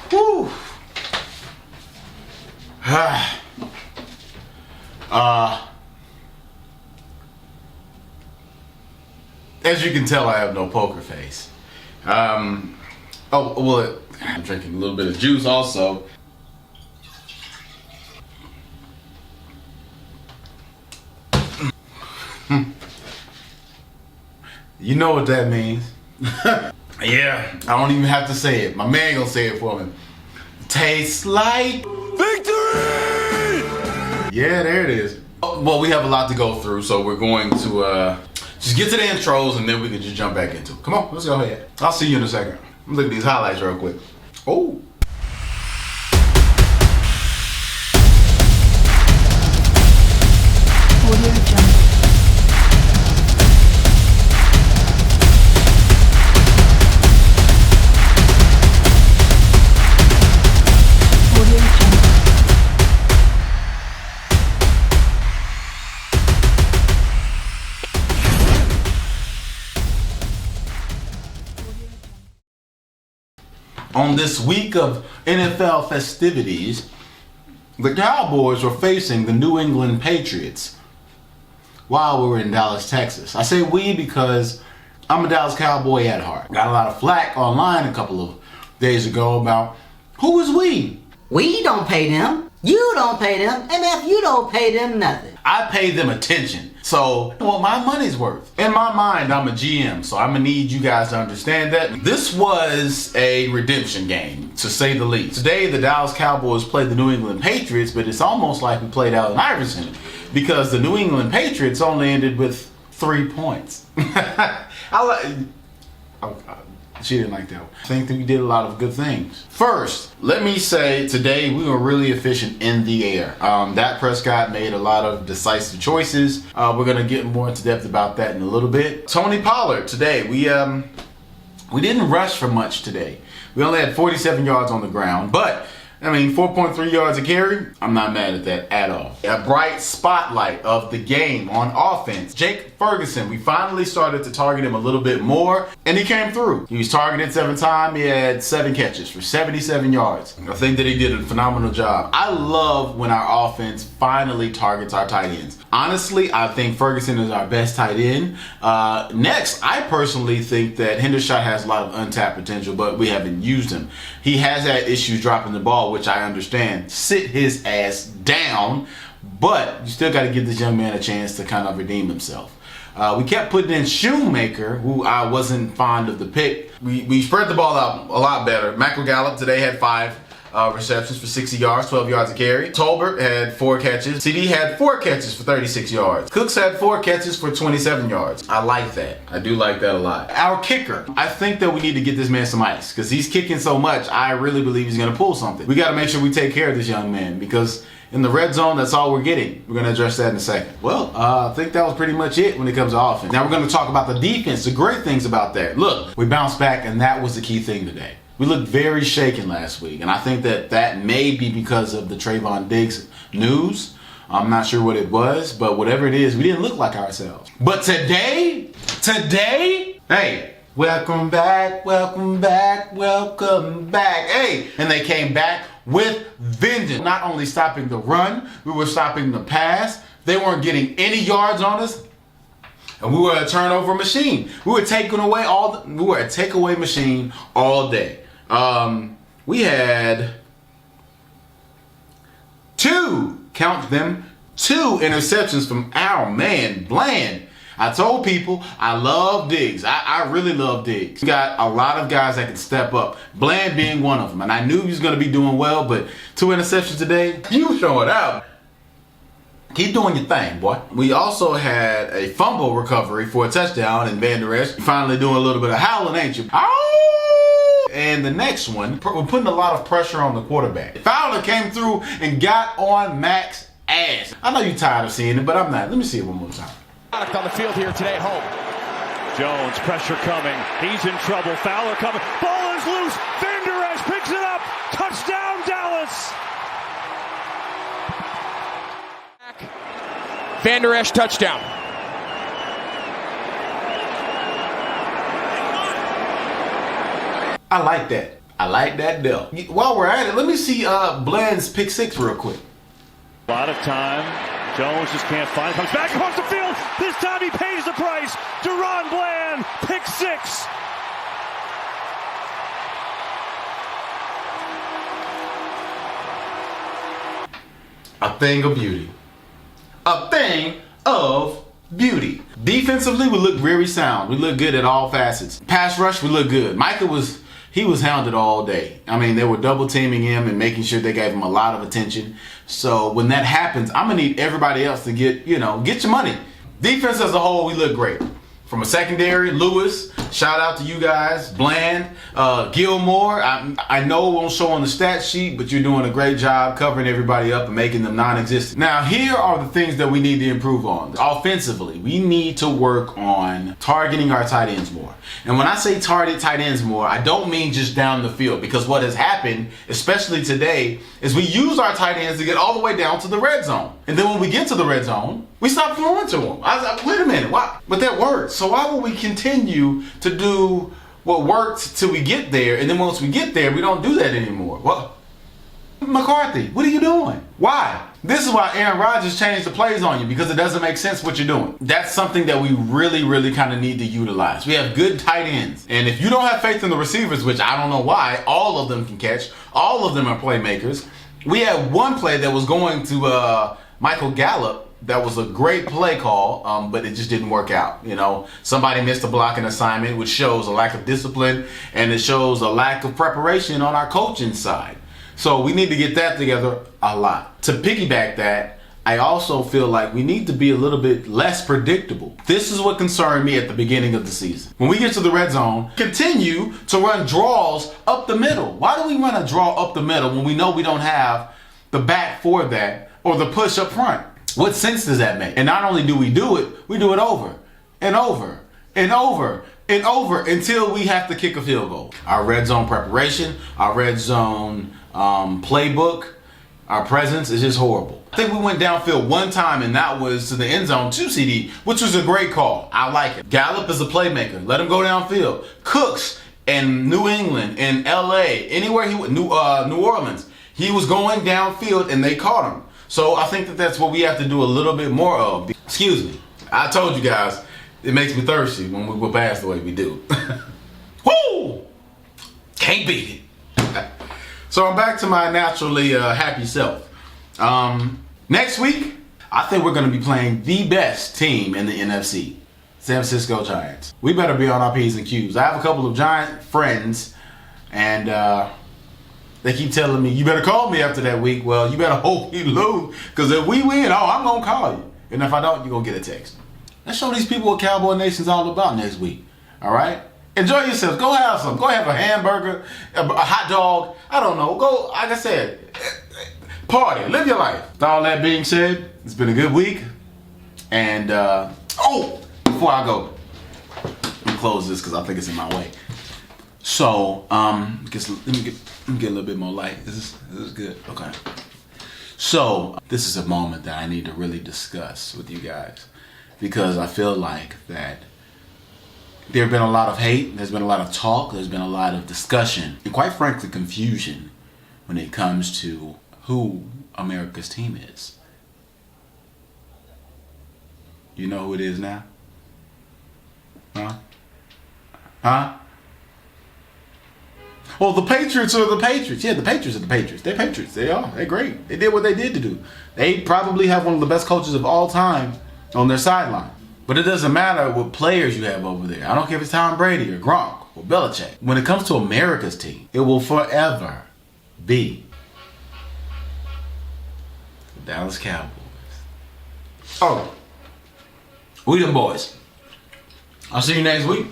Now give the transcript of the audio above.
Whew. As you can tell, I have no poker face. Oh, well, I'm drinking a little bit of juice also. You know what that means. Yeah, I don't even have to say it. My man gonna say it for me. Tastes like victory! Yeah, there it is. Well, we have a lot to go through, so we're going to just get to the intros and then we can just jump back into it. Come on, let's go ahead. I'll see you in a second. Look at these highlights real quick. Oh. On this week of NFL festivities, the Cowboys were facing the New England Patriots while we were in Dallas, Texas. I say we because I'm a Dallas Cowboy at heart. Got a lot of flack online a couple of days ago about who is we? We don't pay them. You don't pay them. And if you don't pay them nothing. I pay them attention. So, well, my money's worth. In my mind, I'm a GM, so I'm gonna need you guys to understand that. This was a redemption game, to say the least. Today, the Dallas Cowboys played the New England Patriots, but it's almost like we played Allen Iverson because the New England Patriots only ended with 3 points. She didn't like that one. I think that we did a lot of good things. First, let me say today we were really efficient in the air. Dak Prescott made a lot of decisive choices. We're gonna get more into depth about that in a little bit. Tony Pollard today, we didn't rush for much today. We only had 47 yards on the ground, but I mean, 4.3 yards a carry, I'm not mad at that at all. A bright spotlight of the game on offense. Jake Ferguson, we finally started to target him a little bit more, and he came through. He was targeted 7 times, he had 7 catches for 77 yards. I think that he did a phenomenal job. I love when our offense finally targets our tight ends. Honestly, I think Ferguson is our best tight end. Next, I personally think that Hendershot has a lot of untapped potential, but we haven't used him. He has had issues dropping the ball, which I understand. Sit his ass down, but you still got to give this young man a chance to kind of redeem himself. We kept putting in Shoemaker, who I wasn't fond of the pick. We spread the ball out a lot better. McElgallup today had 5 receptions for 60 yards, 12 yards a carry. Tolbert had 4 catches. CD had 4 catches for 36 yards. Cooks had 4 catches for 27 yards. I like that. I do like that a lot. Our kicker. I think that we need to get this man some ice because he's kicking so much. I really believe he's going to pull something. We got to make sure we take care of this young man because in the red zone, that's all we're getting. We're going to address that in a second. Well, I think that was pretty much it when it comes to offense. Now we're going to talk about the defense, the great things about that. Look, we bounced back, and that was the key thing today. We looked very shaken last week, and I think that that may be because of the Trayvon Diggs news. I'm not sure what it was, but whatever it is, we didn't look like ourselves. But today, hey, welcome back, welcome back, welcome back. Hey, and they came back with vengeance. Not only stopping the run, we were stopping the pass. They weren't getting any yards on us. And we were a turnover machine. We were a takeaway machine all day. We had 2 interceptions from our man, Bland. I told people I love Diggs. I really love Diggs. We got a lot of guys that can step up, Bland being one of them. And I knew he was going to be doing well, but 2 interceptions today, you showing out. Keep doing your thing, boy. We also had a fumble recovery for a touchdown in Van Der Esch. Finally doing a little bit of howling, ain't you? Ow! And the next one, we're putting a lot of pressure on the quarterback. Fowler came through and got on Mac's ass. I know you're tired of seeing it, but I'm not. Let me see it one more time. On the field here today at home. Jones, pressure coming. He's in trouble. Fowler coming. Ball is loose. Van Der Esch picks it up. Touchdown, Dallas. Van Der Esch touchdown. I like that. I like that deal. While we're at it, let me see Bland's pick 6 real quick. A lot of time. Jones just can't find it. Comes back across the field. This time he pays the price. Deron Bland, pick 6. A thing of beauty. A thing of beauty. Defensively, we look very sound. We look good at all facets. Pass rush, we look good. Micah was hounded all day. I mean, they were double teaming him and making sure they gave him a lot of attention. So when that happens, I'm gonna need everybody else to get your money. Defense as a whole, we look great. From a secondary, Lewis, shout out to you guys, Bland, Gilmore. I know it won't show on the stat sheet, but you're doing a great job covering everybody up and making them non-existent. Now, here are the things that we need to improve on. Offensively, we need to work on targeting our tight ends more. And when I say target tight ends more, I don't mean just down the field, because what has happened, especially today, is we use our tight ends to get all the way down to the red zone. And then when we get to the red zone, we stop throwing to them. I was like, wait a minute, why? But that works. So why would we continue to do what worked till we get there, and then once we get there, we don't do that anymore? Well, McCarthy, what are you doing? Why? This is why Aaron Rodgers changed the plays on you, because it doesn't make sense what you're doing. That's something that we really kind of need to utilize. We have good tight ends. And if you don't have faith in the receivers, which I don't know why, all of them can catch, all of them are playmakers. We had one play that was going to Michael Gallup. That was a great play call, but it just didn't work out. Somebody missed a blocking assignment, which shows a lack of discipline, and it shows a lack of preparation on our coaching side. So we need to get that together a lot. To piggyback that, I also feel like we need to be a little bit less predictable. This is what concerned me at the beginning of the season. When we get to the red zone, continue to run draws up the middle. Why do we run a draw up the middle when we know we don't have the back for that or the push up front? What sense does that make? And not only do we do it over and over and over and over until we have to kick a field goal. Our red zone preparation, our red zone playbook, our presence is just horrible. I think we went downfield one time, and that was to the end zone 2 CD, which was a great call. I like it. Gallup is a playmaker. Let him go downfield. Cooks in New England, in LA, anywhere he went, New Orleans, he was going downfield and they caught him. So I think that's what we have to do a little bit more of. Excuse me. I told you guys, it makes me thirsty when we pass the way we do. Woo! Can't beat it. So I'm back to my naturally happy self. Next week, I think we're going to be playing the best team in the NFC, San Francisco Giants. We better be on our P's and Q's. I have a couple of Giant friends, and they keep telling me, you better call me after that week. Well, you better hope you lose, because if we win, I'm going to call you. And if I don't, you're going to get a text. Let's show these people what Cowboy Nation's all about next week. All right? Enjoy yourselves. Go have some. Go have a hamburger, a hot dog. I don't know. Go, like I said, party. Live your life. With all that being said, it's been a good week. And, before I go, let me close this because I think it's in my way. So, let me get a little bit more light. Is this good? Okay. So, this is a moment that I need to really discuss with you guys, because I feel like that there have been a lot of hate, there's been a lot of talk, there's been a lot of discussion, and quite frankly, confusion when it comes to who America's team is. You know who it is now? Huh? Well, the Patriots are the Patriots. Yeah, the Patriots are the Patriots. They're Patriots. They are. They're great. They did what they did to do. They probably have one of the best coaches of all time on their sideline. But it doesn't matter what players you have over there. I don't care if it's Tom Brady or Gronk or Belichick. When it comes to America's team, it will forever be the Dallas Cowboys. Oh, we them boys. I'll see you next week.